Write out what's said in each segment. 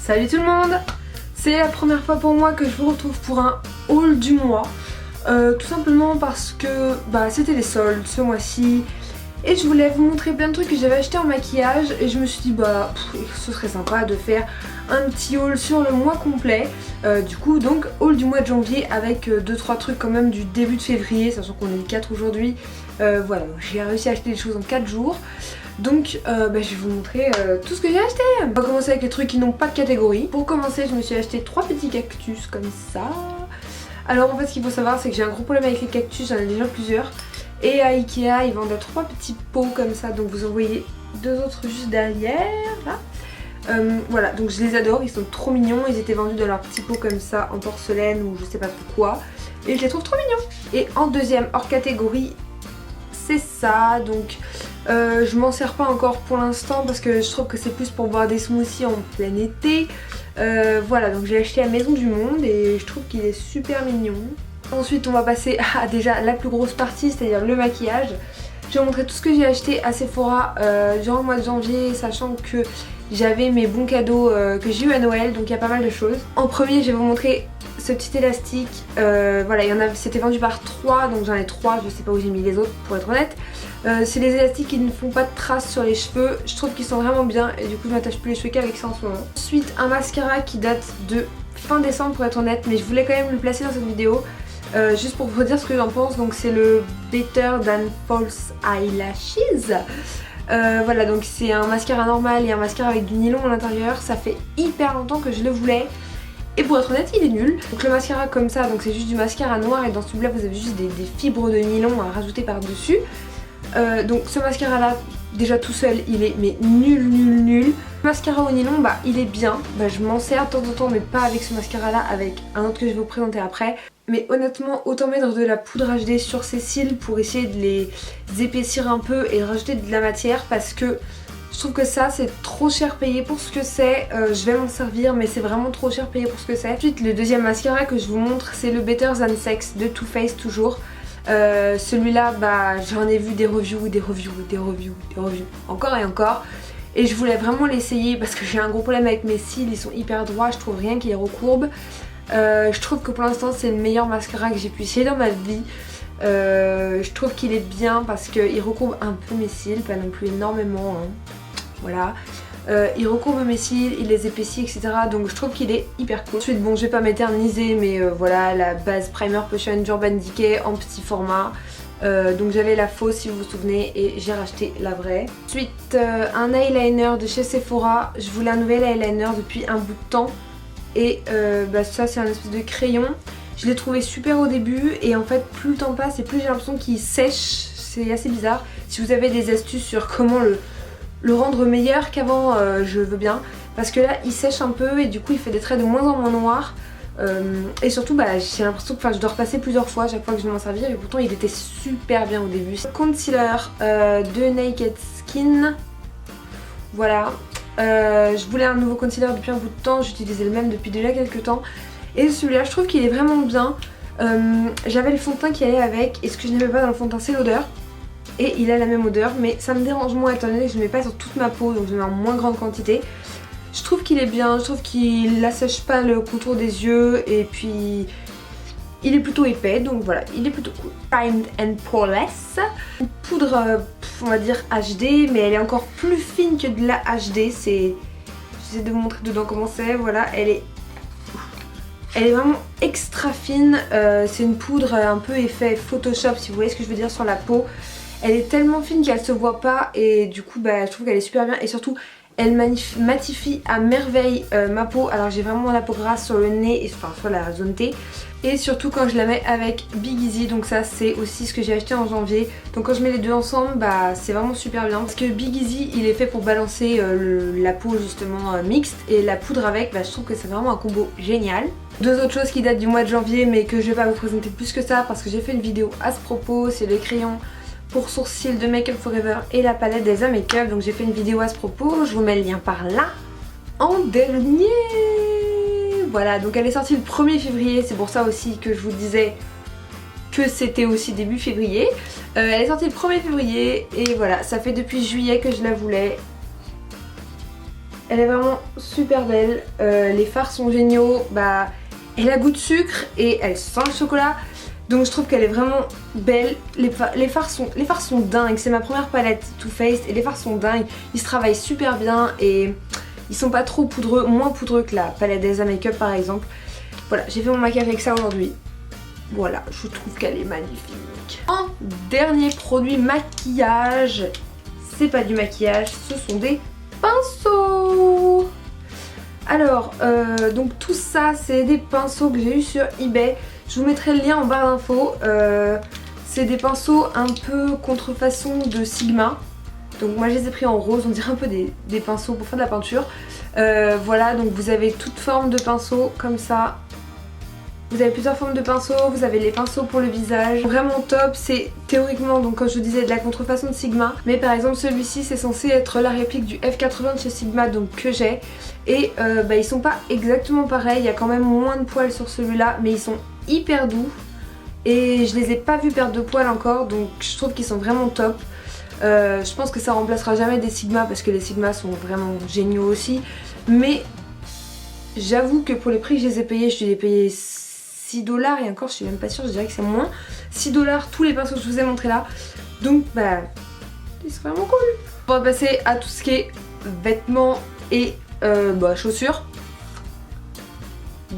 Salut tout le monde! C'est la première fois pour moi que je vous retrouve pour un haul du mois. Tout simplement parce que c'était les soldes ce mois-ci. Et je voulais vous montrer plein de trucs que j'avais acheté en maquillage. Et je me suis dit ce serait sympa de faire un petit haul sur le mois complet. Du coup donc haul du mois de janvier avec 2-3 trucs quand même du début de février. Sachant qu'on est le 4 aujourd'hui. Voilà, j'ai réussi à acheter des choses en 4 jours. Donc je vais vous montrer tout ce que j'ai acheté. On va commencer avec les trucs qui n'ont pas de catégorie. Pour commencer, je me suis acheté 3 petits cactus comme ça. Alors en fait ce qu'il faut savoir c'est que j'ai un gros problème avec les cactus, j'en ai déjà plusieurs. Et à Ikea ils vendent 3 petits pots comme ça, donc vous en voyez 2 autres juste derrière là. Voilà, donc je les adore, ils sont trop mignons. Ils étaient vendus dans leurs petits pots comme ça en porcelaine ou je sais pas pourquoi. Et je les trouve trop mignons. Et en deuxième hors catégorie c'est ça, donc je m'en sers pas encore pour l'instant parce que je trouve que c'est plus pour boire des smoothies en plein été. Voilà, donc j'ai acheté à Maison du Monde et je trouve qu'il est super mignon. Ensuite on va passer à déjà la plus grosse partie, c'est-à-dire le maquillage. Je vais vous montrer tout ce que j'ai acheté à Sephora durant le mois de janvier, sachant que j'avais mes bons cadeaux que j'ai eu à Noël, donc il y a pas mal de choses. En premier je vais vous montrer ce petit élastique, voilà, c'était vendu par 3, donc j'en ai 3, je sais pas où j'ai mis les autres pour être honnête. C'est les élastiques qui ne font pas de traces sur les cheveux, je trouve qu'ils sont vraiment bien et du coup je m'attache plus les cheveux qu'avec ça en ce moment. Ensuite un mascara qui date de fin décembre pour être honnête, mais je voulais quand même le placer dans cette vidéo. Juste pour vous dire ce que j'en pense, donc c'est le Better Than False Eyelashes. Voilà, donc c'est un mascara normal et un mascara avec du nylon à l'intérieur. Ça fait hyper longtemps que je le voulais et pour être honnête il est nul. Donc le mascara comme ça, donc c'est juste du mascara noir et dans ce tube là vous avez juste des fibres de nylon à rajouter par dessus. Donc ce mascara là déjà tout seul il est mais nul. Le mascara au nylon il est bien, je m'en sers de temps en temps mais pas avec ce mascara là, avec un autre que je vais vous présenter après. Mais honnêtement autant mettre de la poudre HD sur ses cils pour essayer de les épaissir un peu et rajouter de la matière parce que je trouve que ça c'est trop cher payé pour ce que c'est. Je vais m'en servir mais c'est vraiment trop cher payé pour ce que c'est. Ensuite le deuxième mascara que je vous montre c'est le Better Than Sex de Too Faced toujours. Celui-là j'en ai vu des reviews, encore et encore. Et je voulais vraiment l'essayer parce que j'ai un gros problème avec mes cils, ils sont hyper droits, je trouve rien qui les recourbe. Je trouve que pour l'instant c'est le meilleur mascara que j'ai pu essayer dans ma vie. Je trouve qu'il est bien parce qu'il recourbe un peu mes cils, pas non plus énormément hein. Voilà. Il recourbe mes cils, il les épaissit etc. Donc je trouve qu'il est hyper cool. Ensuite bon je vais pas m'éterniser mais voilà la base Primer Potion d'Urban Decay en petit format. Donc j'avais la fausse si vous vous souvenez et j'ai racheté la vraie. Ensuite un eyeliner de chez Sephora. Je voulais un nouvel eyeliner depuis un bout de temps. Et ça c'est un espèce de crayon. Je l'ai trouvé super au début et en fait plus le temps passe et plus j'ai l'impression qu'il sèche. C'est assez bizarre. Si vous avez des astuces sur comment le rendre meilleur qu'avant, je veux bien. Parce que là il sèche un peu et du coup il fait des traits de moins en moins noirs. Et surtout j'ai l'impression que je dois repasser plusieurs fois à chaque fois que je vais m'en servir. Et pourtant il était super bien au début. Concealer de Naked Skin. Voilà. Je voulais un nouveau concealer depuis un bout de temps, j'utilisais le même depuis déjà quelques temps. Et celui-là je trouve qu'il est vraiment bien. J'avais le fond de teint qui allait avec et ce que je n'aimais pas dans le fond de teint c'est l'odeur. Et il a la même odeur mais ça me dérange moins étant donné que je ne mets pas sur toute ma peau, donc je mets en moins grande quantité. Je trouve qu'il est bien, je trouve qu'il n'assèche pas le contour des yeux et puis il est plutôt épais donc voilà, il est plutôt cool. Primed and Poreless. Une poudre on va dire HD mais elle est encore plus fine que de la HD. J'essaie de vous montrer dedans comment c'est, voilà, elle est vraiment extra fine. C'est une poudre un peu effet Photoshop si vous voyez ce que je veux dire sur la peau. Elle est tellement fine qu'elle se voit pas et du coup je trouve qu'elle est super bien et surtout elle matifie à merveille ma peau. Alors j'ai vraiment la peau grasse sur le nez, et, enfin sur la zone T. Et surtout quand je la mets avec Big Easy, donc ça c'est aussi ce que j'ai acheté en janvier. Donc quand je mets les deux ensemble, c'est vraiment super bien. Parce que Big Easy il est fait pour balancer la peau justement mixte. Et la poudre avec, je trouve que c'est vraiment un combo génial. Deux autres choses qui datent du mois de janvier mais que je vais pas vous présenter plus que ça parce que j'ai fait une vidéo à ce propos. C'est le crayon pour sourcils de Make Up Forever et la palette d'Elsa Makeup. Donc j'ai fait une vidéo à ce propos, je vous mets le lien par là. En dernier, voilà, donc elle est sortie le 1er février, c'est pour ça aussi que je vous disais que c'était aussi début février. Elle est sortie le 1er février et voilà, ça fait depuis juillet que je la voulais. Elle est vraiment super belle, les fards sont géniaux, bah elle a goût de sucre et elle sent le chocolat. Donc je trouve qu'elle est vraiment belle, les fards sont dingues, c'est ma première palette Too Faced et les fards sont dingues, ils se travaillent super bien et ils sont pas trop poudreux, moins poudreux que la palette d'Elsa Makeup par exemple. Voilà, j'ai fait mon maquillage avec ça aujourd'hui. Voilà, je trouve qu'elle est magnifique. Un dernier produit maquillage, c'est pas du maquillage, ce sont des pinceaux. Alors, donc tout ça, c'est des pinceaux que j'ai eu sur eBay. Je vous mettrai le lien en barre d'infos. C'est des pinceaux un peu contrefaçon de Sigma. Donc moi je les ai pris en rose, on dirait un peu des pinceaux pour faire de la peinture. Voilà, donc vous avez toute forme de pinceaux comme ça. Vous avez plusieurs formes de pinceaux, vous avez les pinceaux pour le visage. Vraiment top, c'est théoriquement, donc comme je vous disais, de la contrefaçon de Sigma. Mais par exemple celui-ci c'est censé être la réplique du F80 de chez Sigma, donc que j'ai. Et bah, ils sont pas exactement pareils, il y a quand même moins de poils sur celui-là, mais ils sont hyper doux. Et je les ai pas vus perdre de poils encore, donc je trouve qu'ils sont vraiment top. Je pense que ça remplacera jamais des Sigma parce que les Sigma sont vraiment géniaux aussi. Mais j'avoue que pour les prix que je les ai payés, je les ai payés 6 $ et encore je suis même pas sûre, je dirais que c'est moins. 6 $ tous les pinceaux que je vous ai montrés là. Donc bah c'est vraiment cool. On va passer à tout ce qui est vêtements et bah, chaussures.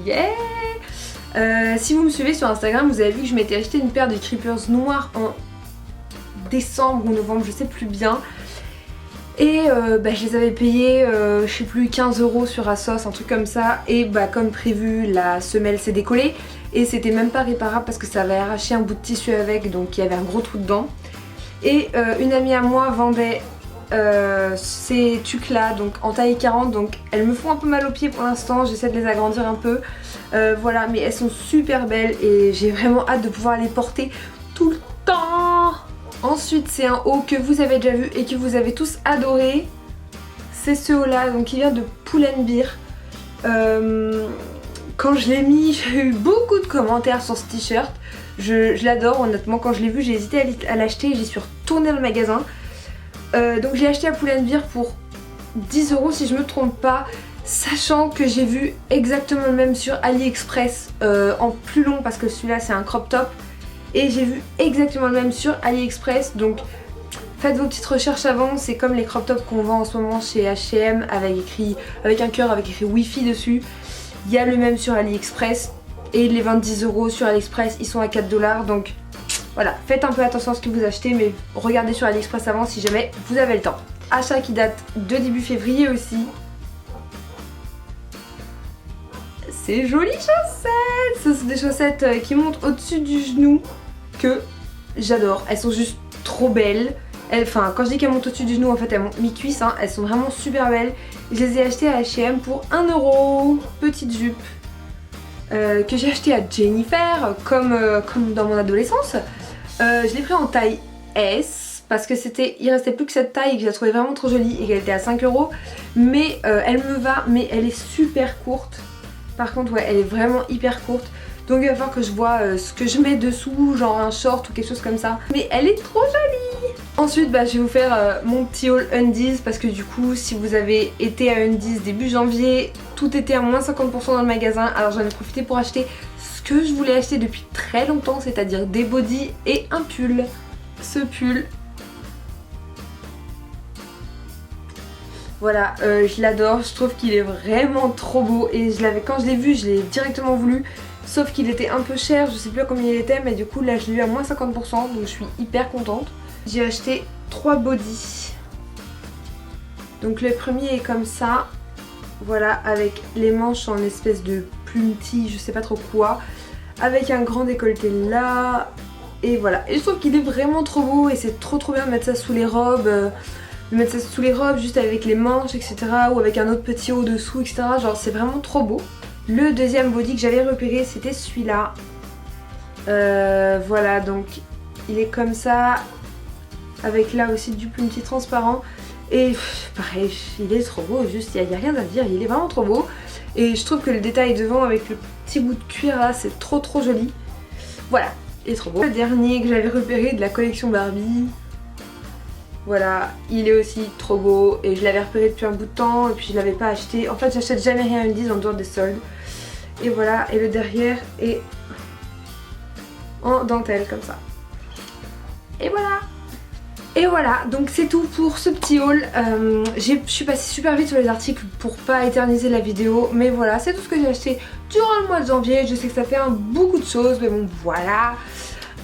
Yeah. Si vous me suivez sur Instagram, vous avez vu que je m'étais acheté une paire de Creepers noirs en décembre ou novembre, je sais plus bien. Et bah, je les avais payés, je sais plus, 15 € sur Asos, un truc comme ça. Et bah comme prévu, la semelle s'est décollée. Et c'était même pas réparable parce que ça avait arraché un bout de tissu avec, donc il y avait un gros trou dedans. Et une amie à moi vendait ces tucs là, donc en taille 40. Donc elles me font un peu mal aux pieds pour l'instant, j'essaie de les agrandir un peu. Voilà, mais elles sont super belles et j'ai vraiment hâte de pouvoir les porter tout le temps. Ensuite c'est un haut que vous avez déjà vu et que vous avez tous adoré. C'est ce haut là, donc il vient de Pull&Bear. Quand je l'ai mis, j'ai eu beaucoup de commentaires sur ce t-shirt. Je l'adore honnêtement, quand je l'ai vu j'ai hésité à l'acheter et j'y suis retournée dans le magasin. Donc j'ai acheté à Pull&Bear pour 10 € si je me trompe pas. Sachant que j'ai vu exactement le même sur AliExpress en plus long parce que celui-là c'est un crop top. Et j'ai vu exactement le même sur AliExpress, donc faites vos petites recherches avant, c'est comme les crop tops qu'on vend en ce moment chez H&M avec un cœur avec écrit Wi-Fi dessus. Il y a le même sur AliExpress et les 20 € sur AliExpress ils sont à 4 $, donc voilà, faites un peu attention à ce que vous achetez, mais regardez sur AliExpress avant si jamais vous avez le temps. Achat qui date de début février aussi. Ces jolies chaussettes, ce sont des chaussettes qui montent au-dessus du genou, que j'adore, elles sont juste trop belles. Enfin quand je dis qu'elles montent au-dessus du genou, en fait elles montent mi-cuisse, hein. Elles sont vraiment super belles. Je les ai achetées à H&M pour 1 €, petite jupe que j'ai achetée à Jennifer comme dans mon adolescence. Je l'ai pris en taille S parce que il restait plus que cette taille et que je la trouvais vraiment trop jolie et qu'elle était à 5 €. Mais elle me va, mais elle est super courte. Par contre ouais, elle est vraiment hyper courte. Donc il va falloir que je vois ce que je mets dessous, genre un short ou quelque chose comme ça. Mais elle est trop jolie. Ensuite bah, je vais vous faire mon petit haul Undies parce que du coup si vous avez été à Undies début janvier, tout était à moins 50% dans le magasin. Alors j'en ai profité pour acheter ce que je voulais acheter depuis très longtemps, c'est-à-dire des bodys et un pull. Ce pull, voilà, je l'adore, je trouve qu'il est vraiment trop beau et quand je l'ai vu, je l'ai directement voulu. Sauf qu'il était un peu cher, je sais plus à combien il était, mais du coup là je l'ai eu à moins 50%, donc je suis hyper contente. J'ai acheté 3 bodys. Donc le premier est comme ça, voilà, avec les manches en espèce de plumty, je sais pas trop quoi, avec un grand décolleté là, et voilà. Et je trouve qu'il est vraiment trop beau et c'est trop bien de mettre ça sous les robes. Juste avec les manches, etc. Ou avec un autre petit haut dessous, etc. Genre c'est vraiment trop beau. Le deuxième body que j'avais repéré c'était celui-là. Voilà, donc il est comme ça, avec là aussi du plumty transparent. Et pareil, il est trop beau, juste il n'y a rien à dire, il est vraiment trop beau. Et je trouve que le détail devant avec le petit bout de cuir là, c'est trop joli. Voilà, il est trop beau. Le dernier que j'avais repéré de la collection Barbie. Voilà, il est aussi trop beau et je l'avais repéré depuis un bout de temps et puis je l'avais pas acheté. En fait j'achète jamais rien à Undies en dehors des soldes. Et voilà, et le derrière est en dentelle comme ça. Et voilà. Et voilà, donc c'est tout pour ce petit haul. Je suis passée super vite sur les articles pour pas éterniser la vidéo. Mais voilà, c'est tout ce que j'ai acheté durant le mois de janvier. Je sais que ça fait beaucoup de choses, mais bon voilà.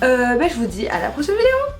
Je vous dis à la prochaine vidéo.